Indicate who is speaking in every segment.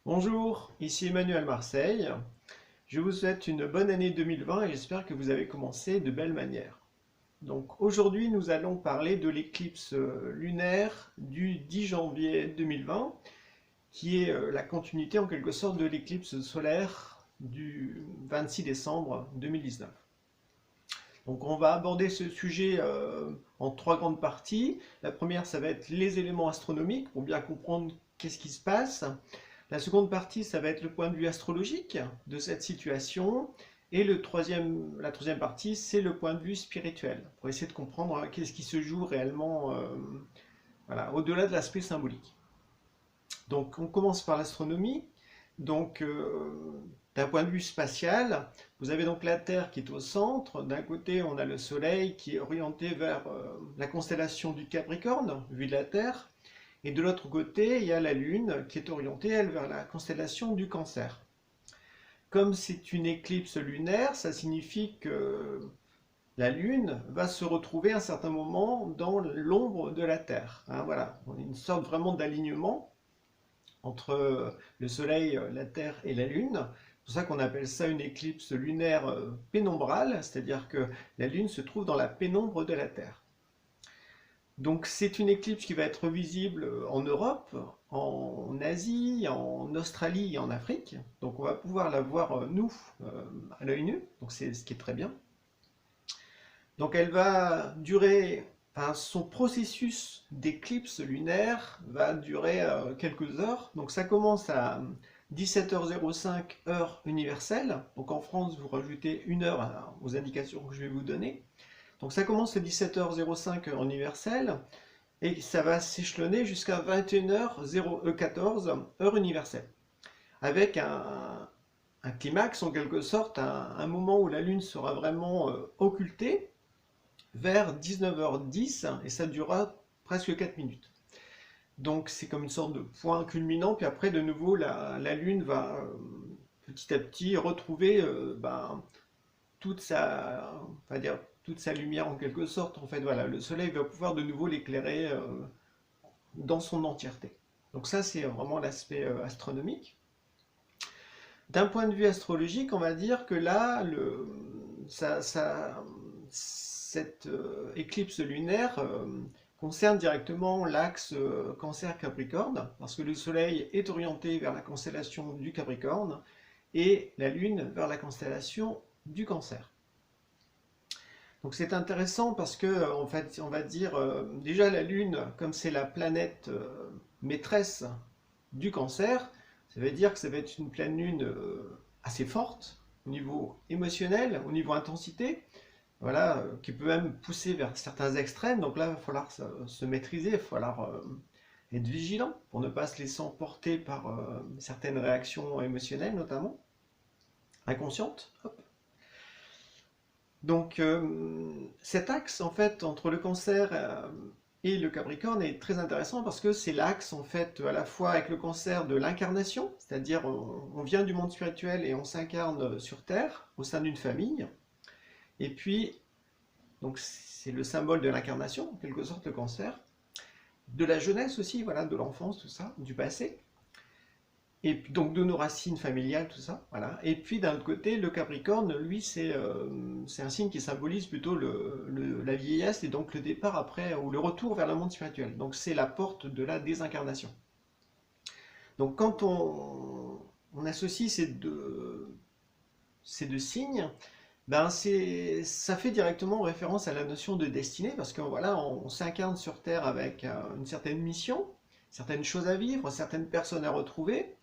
Speaker 1: Bonjour, ici Emmanuel Marseille. Je vous souhaite une bonne année 2020 et j'espère que vous avez commencé de belle manière. Donc aujourd'hui, nous allons parler de l'éclipse lunaire du 10 janvier 2020, qui est la continuité en quelque sorte de l'éclipse solaire du 26 décembre 2019. Donc on va aborder ce sujet en trois grandes parties. La première, ça va être les éléments astronomiques pour bien comprendre qu'est-ce qui se passe. La seconde partie, ça va être le point de vue astrologique de cette situation. Et la troisième partie, c'est le point de vue spirituel, pour essayer de comprendre qu'est-ce qui se joue réellement voilà, au-delà de l'aspect symbolique. Donc on commence par l'astronomie. Donc d'un point de vue spatial, vous avez donc la Terre qui est au centre. D'un côté, on a le Soleil qui est orienté vers la constellation du Capricorne, vue de la Terre. Et de l'autre côté, il y a la Lune qui est orientée, elle, vers la constellation du Cancer. Comme c'est une éclipse lunaire, ça signifie que la Lune va se retrouver à un certain moment dans l'ombre de la Terre. Hein, voilà, on a une sorte vraiment d'alignement entre le Soleil, la Terre et la Lune. C'est pour ça qu'on appelle ça une éclipse lunaire pénombrale, c'est-à-dire que la Lune se trouve dans la pénombre de la Terre. Donc c'est une éclipse qui va être visible en Europe, en Asie, en Australie et en Afrique. Donc on va pouvoir la voir nous à l'œil nu, donc c'est ce qui est très bien. Donc elle va durer, enfin, son processus d'éclipse lunaire va durer quelques heures. Donc ça commence à 17h05 heure universelle. Donc en France vous rajoutez une heure aux indications que je vais vous donner. Donc ça commence à 17h05 heure universelle et ça va s'échelonner jusqu'à 21h14 heure universelle. Avec un climax en quelque sorte, un moment où la Lune sera vraiment occultée vers 19h10 et ça durera presque 4 minutes. Donc c'est comme une sorte de point culminant, puis après de nouveau la Lune va petit à petit retrouver toute sa, on va dire, toute sa lumière en quelque sorte. En fait, voilà, le soleil va pouvoir de nouveau l'éclairer dans son entièreté. Donc ça, c'est vraiment l'aspect astronomique. D'un point de vue astrologique, on va dire que là, cette éclipse lunaire concerne directement l'axe Cancer-Capricorne, parce que le Soleil est orienté vers la constellation du Capricorne et la Lune vers la constellation du Cancer. Donc c'est intéressant parce que en fait, on va dire déjà la Lune, comme c'est la planète maîtresse du Cancer, ça veut dire que ça va être une pleine Lune assez forte au niveau émotionnel, au niveau intensité, voilà, qui peut même pousser vers certains extrêmes. Donc là, il va falloir se maîtriser, il va falloir être vigilant pour ne pas se laisser emporter par certaines réactions émotionnelles, notamment inconscientes. Hop. Donc cet axe en fait entre le Cancer et le Capricorne est très intéressant parce que c'est l'axe en fait à la fois avec le Cancer de l'incarnation, c'est-à-dire on vient du monde spirituel et on s'incarne sur Terre au sein d'une famille. Et puis donc c'est le symbole de l'incarnation en quelque sorte le Cancer, de la jeunesse aussi, voilà, de l'enfance, tout ça, du passé. Et puis, donc de nos racines familiales, tout ça, voilà. Et puis d'un autre côté, le Capricorne, lui, c'est un signe qui symbolise plutôt la vieillesse et donc le départ après, ou le retour vers le monde spirituel. Donc c'est la porte de la désincarnation. Donc quand on associe ces deux signes, ben ça fait directement référence à la notion de destinée, parce que voilà, on s'incarne sur Terre avec une certaine mission, certaines choses à vivre, certaines personnes à retrouver,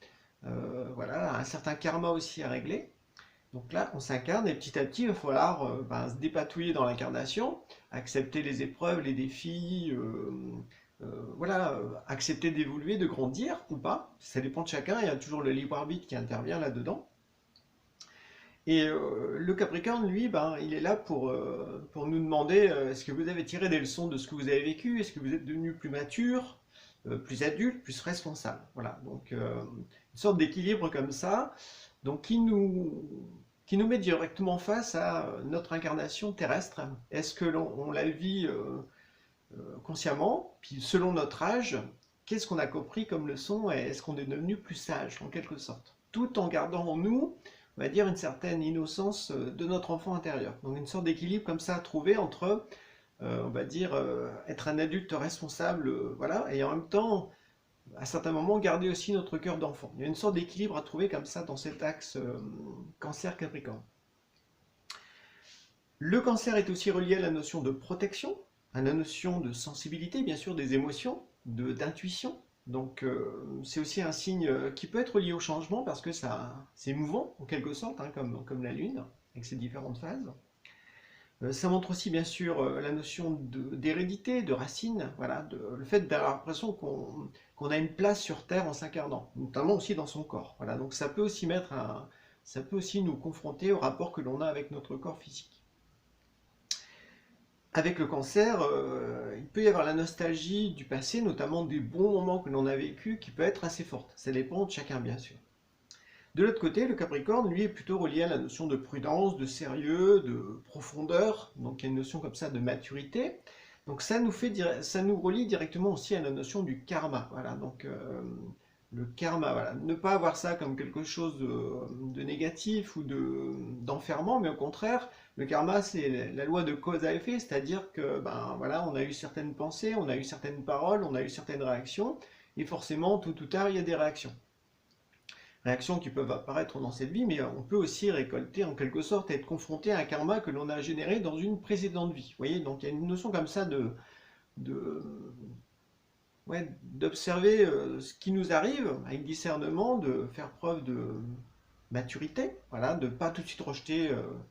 Speaker 1: voilà, un certain karma aussi à régler. Donc là, on s'incarne et petit à petit, il va falloir se dépatouiller dans l'incarnation, accepter les épreuves, les défis, voilà, accepter d'évoluer, de grandir ou pas. Ça dépend de chacun, il y a toujours le libre arbitre qui intervient là-dedans. Et le Capricorne, lui, il est là pour nous demander est-ce que vous avez tiré des leçons de ce que vous avez vécu? Est-ce que vous êtes devenu plus mature, plus adulte, plus responsable? Voilà, donc une sorte d'équilibre comme ça, donc qui nous met directement face à notre incarnation terrestre. Est-ce que l'on la vit consciemment, puis selon notre âge, qu'est-ce qu'on a compris comme leçon et est-ce qu'on est devenu plus sage en quelque sorte, tout en gardant en nous, on va dire, une certaine innocence de notre enfant intérieur. Donc une sorte d'équilibre comme ça à trouver entre, on va dire, être un adulte responsable, voilà, et en même temps, à certains moments, garder aussi notre cœur d'enfant. Il y a une sorte d'équilibre à trouver comme ça dans cet axe Cancer-Capricorne. Le cancer est aussi relié à la notion de protection, à la notion de sensibilité, bien sûr, des émotions, d'intuition. Donc c'est aussi un signe qui peut être lié au changement parce que c'est mouvant en quelque sorte, hein, comme la Lune, avec ses différentes phases. Ça montre aussi bien sûr la notion d'hérédité, de racines, voilà, le fait d'avoir l'impression qu'on a une place sur Terre en s'incarnant, notamment aussi dans son corps. Voilà, donc ça peut aussi ça peut aussi nous confronter au rapport que l'on a avec notre corps physique. Avec le cancer, il peut y avoir la nostalgie du passé, notamment des bons moments que l'on a vécus, qui peut être assez forte. Ça dépend de chacun, bien sûr. De l'autre côté, le Capricorne, lui, est plutôt relié à la notion de prudence, de sérieux, de profondeur. Donc il y a une notion comme ça de maturité. Donc ça nous relie directement aussi à la notion du karma. Voilà, donc le karma, voilà. Ne pas avoir ça comme quelque chose de négatif ou d'enfermant, mais au contraire, le karma, c'est la loi de cause à effet, c'est-à-dire que ben, voilà, on a eu certaines pensées, on a eu certaines paroles, on a eu certaines réactions, et forcément, tôt ou tard, il y a des réactions. Réactions qui peuvent apparaître dans cette vie, mais on peut aussi récolter en quelque sorte, être confronté à un karma que l'on a généré dans une précédente vie. Vous voyez, donc il y a une notion comme ça ouais, d'observer ce qui nous arrive avec discernement, de faire preuve de maturité, voilà, de ne pas tout de suite rejeter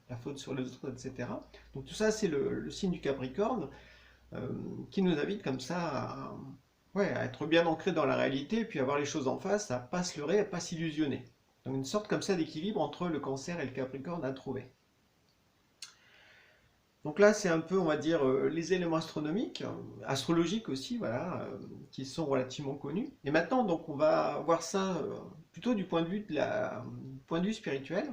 Speaker 1: la faute sur les autres, etc. Donc tout ça, c'est le signe du Capricorne qui nous invite comme ça ouais, à être bien ancré dans la réalité, puis à voir les choses en face, à ne pas se leurrer, à ne pas s'illusionner. Donc une sorte comme ça d'équilibre entre le Cancer et le Capricorne à trouver. Donc là, c'est un peu, on va dire, les éléments astronomiques, astrologiques aussi, voilà, qui sont relativement connus. Et maintenant, donc, on va voir ça plutôt du point de vue point de vue spirituel.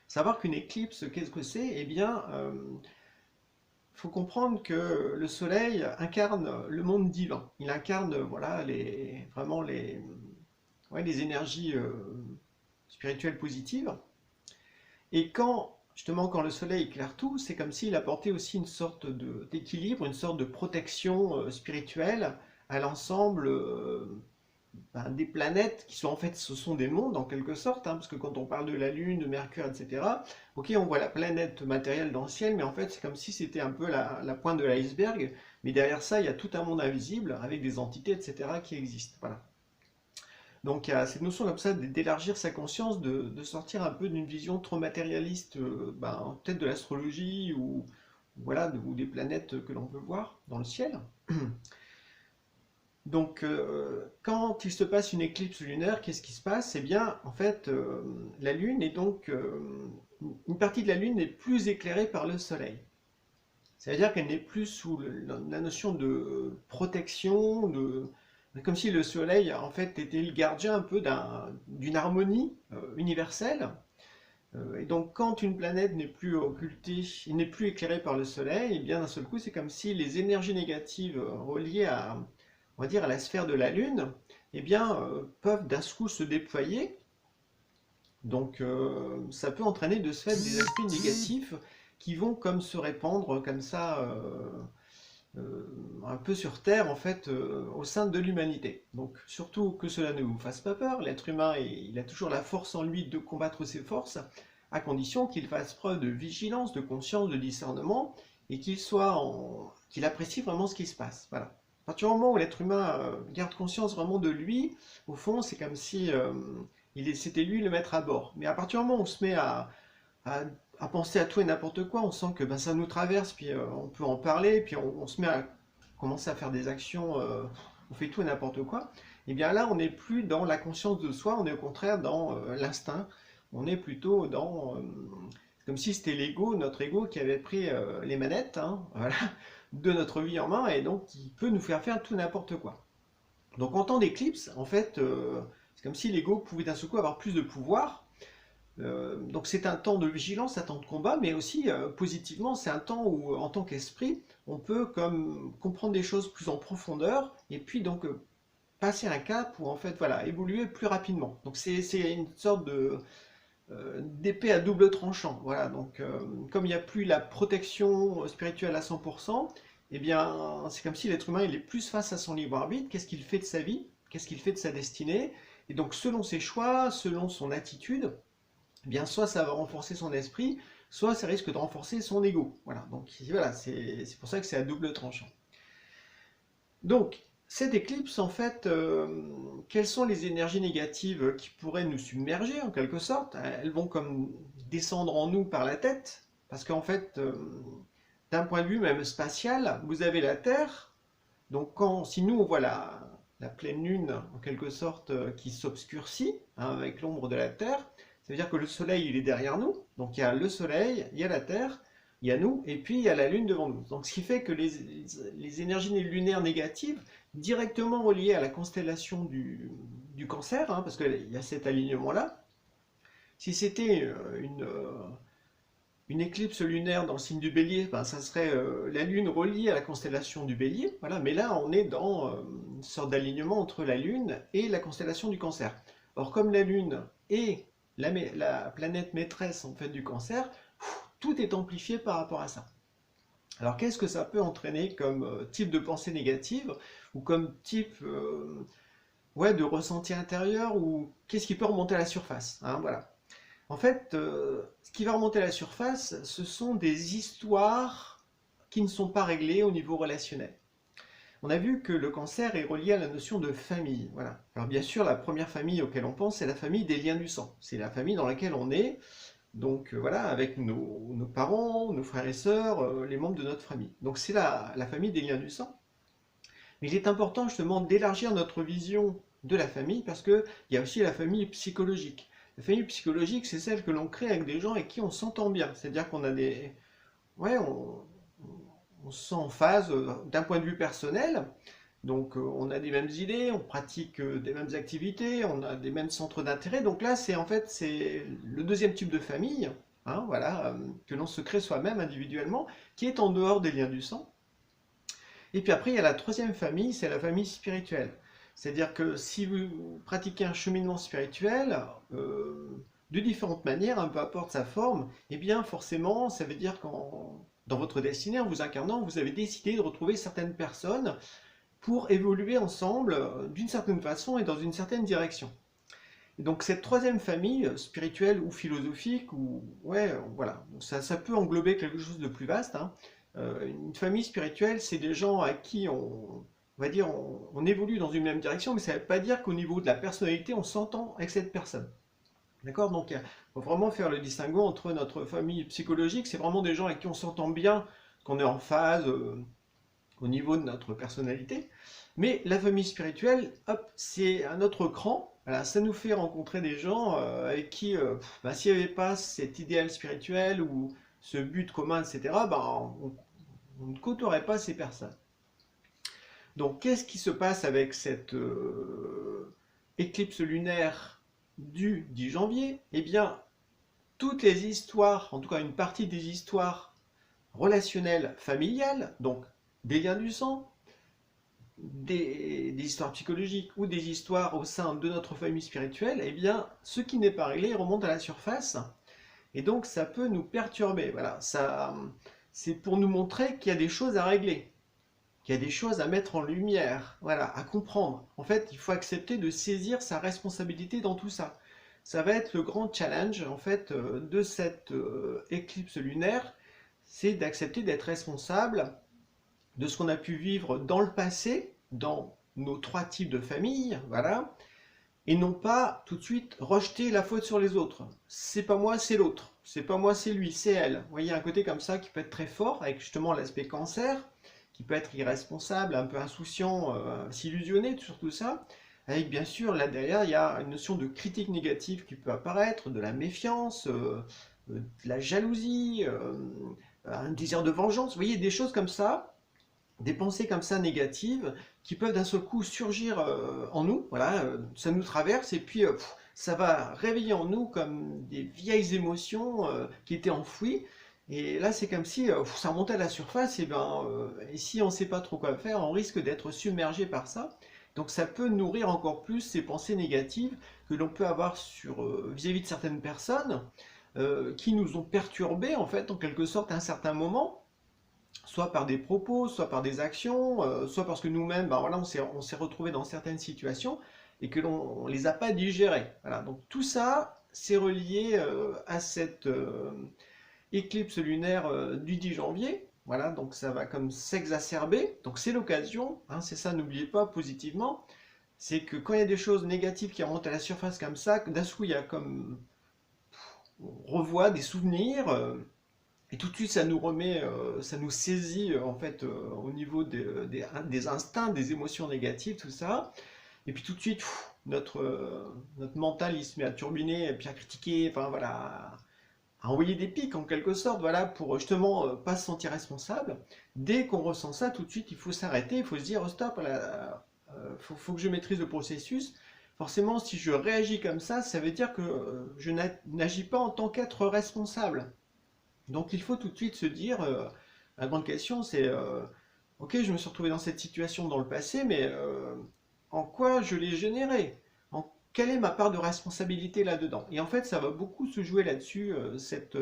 Speaker 1: Savoir qu'une éclipse, qu'est-ce que c'est? Eh bien, il faut comprendre que le Soleil incarne le monde divin. Il incarne, voilà, vraiment ouais, les énergies spirituelles positives. Et justement, quand le soleil éclaire tout, c'est comme s'il apportait aussi une sorte d'équilibre, une sorte de protection spirituelle à l'ensemble des planètes qui sont en fait, ce sont des mondes en quelque sorte, hein, parce que quand on parle de la Lune, de Mercure, etc., ok, on voit la planète matérielle dans le ciel, mais en fait, c'est comme si c'était un peu la pointe de l'iceberg, mais derrière ça, il y a tout un monde invisible avec des entités, etc., qui existent. Voilà. Donc il y a cette notion comme ça d'élargir sa conscience, de sortir un peu d'une vision trop matérialiste, peut-être de l'astrologie ou, voilà, ou des planètes que l'on peut voir dans le ciel. Donc quand il se passe une éclipse lunaire, qu'est-ce qui se passe? Eh bien, en fait, la Lune est donc... une partie de la Lune n'est plus éclairée par le Soleil. C'est-à-dire qu'elle n'est plus sous la notion de protection, comme si le soleil en fait était le gardien un peu d'une harmonie universelle. Et donc quand une planète n'est plus occultée, n'est plus éclairée par le soleil, et bien d'un seul coup c'est comme si les énergies négatives reliées à, on va dire, à la sphère de la Lune, eh bien peuvent d'un coup se déployer. Donc ça peut entraîner de ce fait des esprits négatifs qui vont comme se répandre comme ça un peu sur Terre en fait au sein de l'humanité. Donc surtout que cela ne vous fasse pas peur, l'être humain il a toujours la force en lui de combattre ses forces, à condition qu'il fasse preuve de vigilance, de conscience, de discernement et qu'il apprécie vraiment ce qui se passe. Voilà. À partir du moment où l'être humain garde conscience vraiment de lui, au fond c'est comme si c'était lui le maître à bord. Mais à partir du moment où on se met à penser à tout et n'importe quoi, on sent que ça nous traverse, puis on peut en parler, puis on se met à commencer à faire des actions, on fait tout et n'importe quoi, et bien là on n'est plus dans la conscience de soi, on est au contraire dans l'instinct, on est plutôt dans... comme si c'était notre ego qui avait pris les manettes, hein, voilà, de notre vie en main, et donc qui peut nous faire tout n'importe quoi. Donc en temps d'éclipse, en fait, c'est comme si l'ego pouvait d'un seul coup avoir plus de pouvoir. Donc c'est un temps de vigilance, un temps de combat, mais aussi positivement, c'est un temps où, en tant qu'esprit, on peut comme comprendre des choses plus en profondeur, et puis donc passer un cap ou en fait voilà, évoluer plus rapidement. Donc c'est une sorte d'épée à double tranchant. Voilà, donc comme il n'y a plus la protection spirituelle à 100%, eh bien c'est comme si l'être humain il est plus face à son libre arbitre. Qu'est-ce qu'il fait de sa vie? Qu'est-ce qu'il fait de sa destinée? Et donc selon ses choix, selon son attitude, eh bien soit ça va renforcer son esprit, soit ça risque de renforcer son ego. Voilà, donc voilà, c'est pour ça que c'est à double tranchant. Donc, cette éclipse, en fait, quelles sont les énergies négatives qui pourraient nous submerger en quelque sorte? Elles vont comme descendre en nous par la tête, parce qu'en fait, d'un point de vue même spatial, vous avez la Terre, donc si nous on voit la pleine lune en quelque sorte qui s'obscurcit hein, avec l'ombre de la Terre, ça veut dire que le Soleil il est derrière nous, donc il y a le Soleil, il y a la Terre, il y a nous, et puis il y a la Lune devant nous. Donc ce qui fait que les énergies lunaires négatives, directement reliées à la constellation du Cancer, hein, parce qu'il y a cet alignement-là, si c'était une éclipse lunaire dans le signe du Bélier, ben, ça serait la Lune reliée à la constellation du Bélier, voilà. Mais là, on est dans une sorte d'alignement entre la Lune et la constellation du Cancer. Or, comme la Lune est la planète maîtresse en fait du Cancer, tout est amplifié par rapport à ça. Alors, qu'est-ce que ça peut entraîner comme type de pensée négative ou comme type ouais, de ressenti intérieur ou qu'est-ce qui peut remonter à la surface hein, voilà. En fait, ce qui va remonter à la surface, ce sont des histoires qui ne sont pas réglées au niveau relationnel. On a vu que le cancer est relié à la notion de famille. Voilà. Alors bien sûr, la première famille auquel on pense, c'est la famille des liens du sang. C'est la famille dans laquelle on est, donc voilà, avec nos parents, nos frères et sœurs, les membres de notre famille. Donc c'est la famille des liens du sang. Mais il est important justement d'élargir notre vision de la famille parce qu'il y a aussi la famille psychologique. La famille psychologique, c'est celle que l'on crée avec des gens avec qui on s'entend bien. C'est-à-dire qu'on a des... Ouais, on se sent en phase d'un point de vue personnel. Donc on a des mêmes idées, on pratique des mêmes activités, on a des mêmes centres d'intérêt. Donc là, c'est en fait c'est le deuxième type de famille, hein, voilà, que l'on se crée soi-même individuellement, qui est en dehors des liens du sang. Et puis après, il y a la troisième famille, c'est la famille spirituelle. C'est-à-dire que si vous pratiquez un cheminement spirituel, de différentes manières, peu importe sa forme, eh bien forcément, ça veut dire qu'en dans votre destinée, en vous incarnant, vous avez décidé de retrouver certaines personnes pour évoluer ensemble d'une certaine façon et dans une certaine direction. Et donc cette troisième famille, spirituelle ou philosophique, ou ouais, voilà, ça peut englober quelque chose de plus vaste, hein. Une famille spirituelle, c'est des gens à qui on va dire, on évolue dans une même direction, mais ça ne veut pas dire qu'au niveau de la personnalité, on s'entend avec cette personne. D'accord? Donc il faut vraiment faire le distinguo entre notre famille psychologique, c'est vraiment des gens avec qui on s'entend bien, qu'on est en phase au niveau de notre personnalité. Mais la famille spirituelle, hop, c'est un autre cran. Voilà, ça nous fait rencontrer des gens avec qui, s'il n'y avait pas cet idéal spirituel ou ce but commun, etc., on ne côtoierait pas ces personnes. Donc, qu'est-ce qui se passe avec cette éclipse lunaire du 10 janvier? Eh bien, toutes les histoires, en tout cas une partie des histoires relationnelles familiales, donc des liens du sang, des histoires psychologiques ou des histoires au sein de notre famille spirituelle, eh bien, ce qui n'est pas réglé remonte à la surface. Et donc, ça peut nous perturber. Voilà, c'est pour nous montrer qu'il y a des choses à régler, qu'il y a des choses à mettre en lumière, voilà, à comprendre. En fait, il faut accepter de saisir sa responsabilité dans tout ça. Ça va être le grand challenge, en fait, de cette éclipse lunaire, c'est d'accepter d'être responsable de ce qu'on a pu vivre dans le passé, dans nos trois types de familles, voilà, et non pas tout de suite rejeter la faute sur les autres. C'est pas moi, c'est l'autre. C'est pas moi, c'est lui, c'est elle. Vous voyez, un côté comme ça qui peut être très fort, avec justement l'aspect cancer, qui peut être irresponsable, un peu insouciant, s'illusionner sur tout ça, avec bien sûr, là derrière, il y a une notion de critique négative qui peut apparaître, de la méfiance, de la jalousie, un désir de vengeance, vous voyez, des choses comme ça, des pensées comme ça négatives qui peuvent d'un seul coup surgir en nous, voilà, ça nous traverse et puis ça va réveiller en nous comme des vieilles émotions qui étaient enfouies. Et là, c'est comme si ça remontait à la surface, et si on ne sait pas trop quoi faire, on risque d'être submergé par ça. Donc ça peut nourrir encore plus ces pensées négatives que l'on peut avoir vis-à-vis de certaines personnes qui nous ont perturbés en fait en quelque sorte à un certain moment, soit par des propos, soit par des actions, soit parce que nous-mêmes, ben voilà, on s'est retrouvés dans certaines situations et que l'on ne les a pas digérées. Voilà. Donc tout ça, c'est relié à cette éclipse lunaire du 10 janvier. Voilà, donc ça va comme s'exacerber. Donc c'est l'occasion, hein, c'est ça, n'oubliez pas positivement, c'est que quand il y a des choses négatives qui remontent à la surface comme ça, d'un coup il y a comme on revoit des souvenirs. Et tout de suite, ça nous remet, ça nous saisit en fait au niveau des instincts, des émotions négatives, tout ça. Et puis tout de suite, notre mental, il se met à turbiner, et puis à critiquer, enfin voilà, à envoyer des pics en quelque sorte, voilà, pour justement pas se sentir responsable. Dès qu'on ressent ça, tout de suite, il faut s'arrêter, il faut se dire, oh, stop, là, faut que je maîtrise le processus. Forcément, si je réagis comme ça veut dire que je n'agis pas en tant qu'être responsable. Donc il faut tout de suite se dire, la grande question c'est, ok, je me suis retrouvé dans cette situation dans le passé, mais en quoi je l'ai généré? Quelle est ma part de responsabilité là-dedans? Et en fait, ça va beaucoup se jouer là-dessus, cette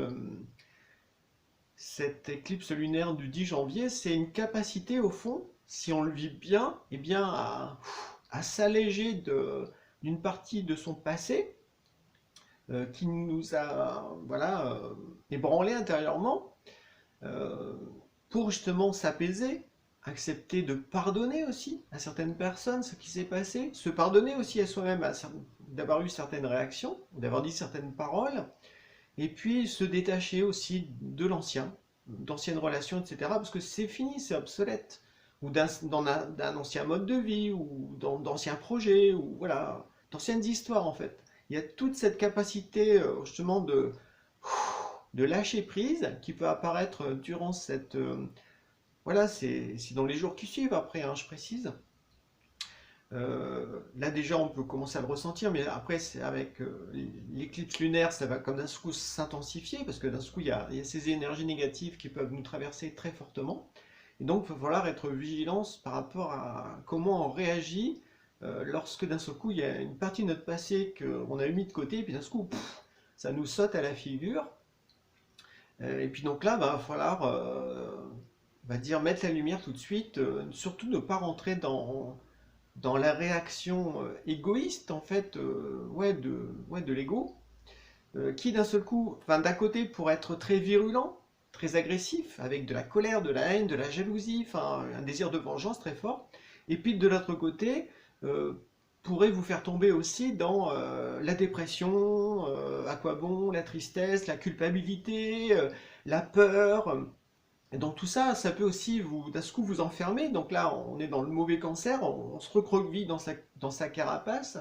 Speaker 1: éclipse lunaire du 10 janvier, c'est une capacité au fond, si on le vit bien, eh bien à s'alléger d'une partie de son passé, qui nous a voilà, ébranlé intérieurement, euh, pour justement s'apaiser, accepter de pardonner aussi à certaines personnes ce qui s'est passé, se pardonner aussi à soi-même d'avoir eu certaines réactions, d'avoir dit certaines paroles, et puis se détacher aussi de l'ancien, d'anciennes relations, etc. Parce que c'est fini, c'est obsolète. Ou d'un ancien mode de vie, ou d'anciens projets, ou voilà, d'anciennes histoires en fait. Il y a toute cette capacité justement de lâcher prise qui peut apparaître durant cette... voilà, c'est dans les jours qui suivent après, hein, je précise. Là déjà on peut commencer à le ressentir, mais après c'est avec l'éclipse lunaire, ça va comme d'un coup s'intensifier, parce que d'un coup il y a ces énergies négatives qui peuvent nous traverser très fortement. Et donc il va falloir être vigilant par rapport à comment on réagit lorsque d'un seul coup il y a une partie de notre passé qu'on a mis de côté, et puis d'un seul coup ça nous saute à la figure. Et puis donc là, il va falloir on va dire, mettre la lumière tout de suite, surtout ne pas rentrer dans la réaction égoïste en fait, ouais, de l'ego, qui d'un seul coup, enfin d'un côté pour être très virulent, très agressif, avec de la colère, de la haine, de la jalousie, enfin un désir de vengeance très fort, et puis de l'autre côté, pourrait vous faire tomber aussi dans la dépression, à quoi bon, la tristesse, la culpabilité, la peur. Et donc tout ça, ça peut aussi d'un coup vous enfermer. Donc là, on est dans le mauvais cancer, on se recroqueville dans sa carapace,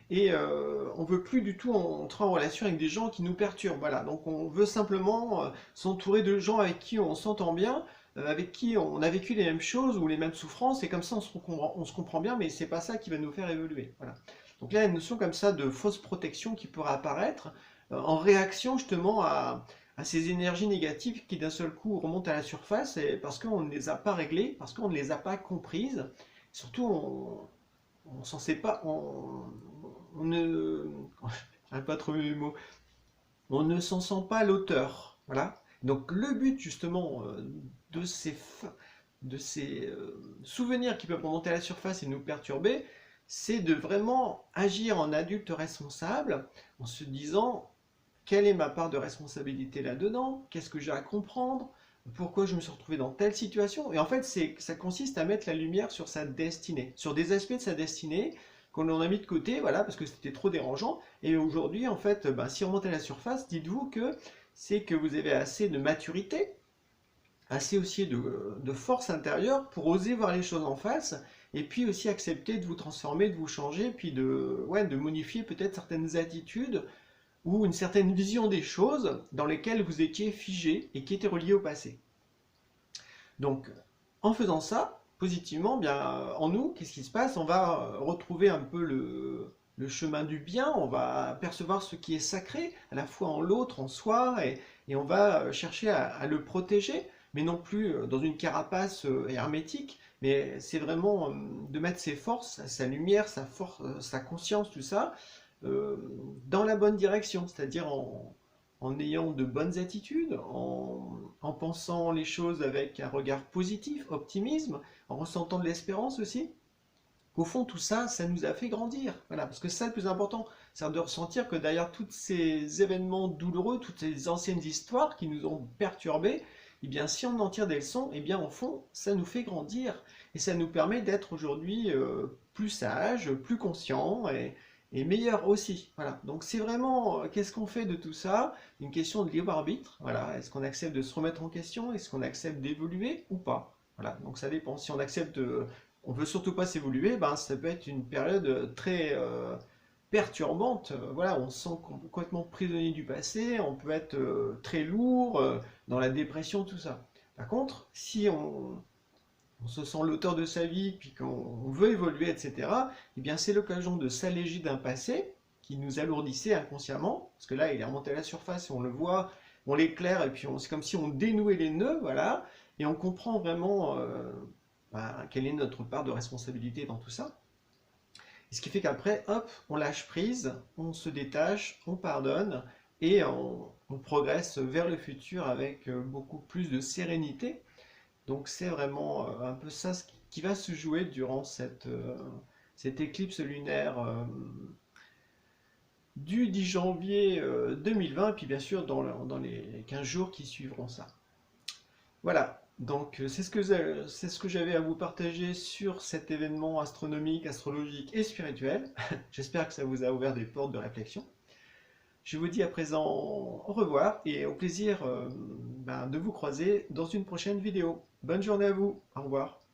Speaker 1: et on veut plus du tout entrer en relation avec des gens qui nous perturbent. Voilà, donc on veut simplement s'entourer de gens avec qui on s'entend bien, avec qui on a vécu les mêmes choses ou les mêmes souffrances, et comme ça on se comprend bien, mais c'est pas ça qui va nous faire évoluer. Voilà. Donc là, il y a une notion comme ça de fausse protection qui pourrait apparaître en réaction justement à ces énergies négatives qui d'un seul coup remontent à la surface, et parce qu'on ne les a pas réglées, parce qu'on ne les a pas comprises. Surtout, on s'en sait pas, on ne, j'arrive pas à trouver les mots, on ne s'en sent pas l'auteur. Voilà. Donc le but justement de ces souvenirs qui peuvent remonter à la surface et nous perturber, c'est de vraiment agir en adulte responsable en se disant quelle est ma part de responsabilité là-dedans, qu'est-ce que j'ai à comprendre, pourquoi je me suis retrouvé dans telle situation. Et en fait, ça consiste à mettre la lumière sur sa destinée, sur des aspects de sa destinée qu'on a mis de côté, voilà, parce que c'était trop dérangeant. Et aujourd'hui, en fait, ben, si on monte à la surface, dites-vous que c'est que vous avez assez de maturité, assez aussi de force intérieure pour oser voir les choses en face, et puis aussi accepter de vous transformer, de vous changer, puis de modifier peut-être certaines attitudes ou une certaine vision des choses dans lesquelles vous étiez figé et qui étaient reliées au passé. Donc, en faisant ça, positivement, bien, en nous, qu'est-ce qui se passe? On va retrouver un peu le chemin du bien, on va percevoir ce qui est sacré, à la fois en l'autre, en soi, et on va chercher à le protéger, mais non plus dans une carapace hermétique, mais c'est vraiment de mettre ses forces, sa lumière, sa force, sa conscience, tout ça, euh, dans la bonne direction, c'est-à-dire en ayant de bonnes attitudes, en pensant les choses avec un regard positif, optimisme, en ressentant de l'espérance aussi. Au fond, tout ça, ça nous a fait grandir. Voilà, parce que c'est ça le plus important, c'est de ressentir que derrière tous ces événements douloureux, toutes ces anciennes histoires qui nous ont perturbés, eh bien, si on en tire des leçons, eh bien, au fond, ça nous fait grandir. Et ça nous permet d'être aujourd'hui plus sages, plus conscients et meilleurs aussi. Voilà. Donc, c'est vraiment, qu'est-ce qu'on fait de tout ça? Une question de libre arbitre. Voilà. Est-ce qu'on accepte de se remettre en question? Est-ce qu'on accepte d'évoluer ou pas? Voilà. Donc, ça dépend. Si on accepte on veut surtout pas s'évoluer, ben, ça peut être une période très perturbante. Voilà, on se sent complètement prisonnier du passé, on peut être très lourd, dans la dépression, tout ça. Par contre, si on se sent l'auteur de sa vie, puis qu'on veut évoluer, etc., eh bien c'est l'occasion de s'alléger d'un passé qui nous alourdissait inconsciemment, parce que là, il est remonté à la surface, et on le voit, on l'éclaire, et puis c'est comme si on dénouait les nœuds, voilà, et on comprend vraiment quelle est notre part de responsabilité dans tout ça. Et ce qui fait qu'après, hop, on lâche prise, on se détache, on pardonne et on progresse vers le futur avec beaucoup plus de sérénité. Donc c'est vraiment un peu ça qui va se jouer durant cette éclipse lunaire du 10 janvier 2020 et puis bien sûr dans les 15 jours qui suivront ça. Voilà, donc c'est ce que j'avais à vous partager sur cet événement astronomique, astrologique et spirituel. J'espère que ça vous a ouvert des portes de réflexion. Je vous dis à présent au revoir et au plaisir de vous croiser dans une prochaine vidéo. Bonne journée à vous, au revoir.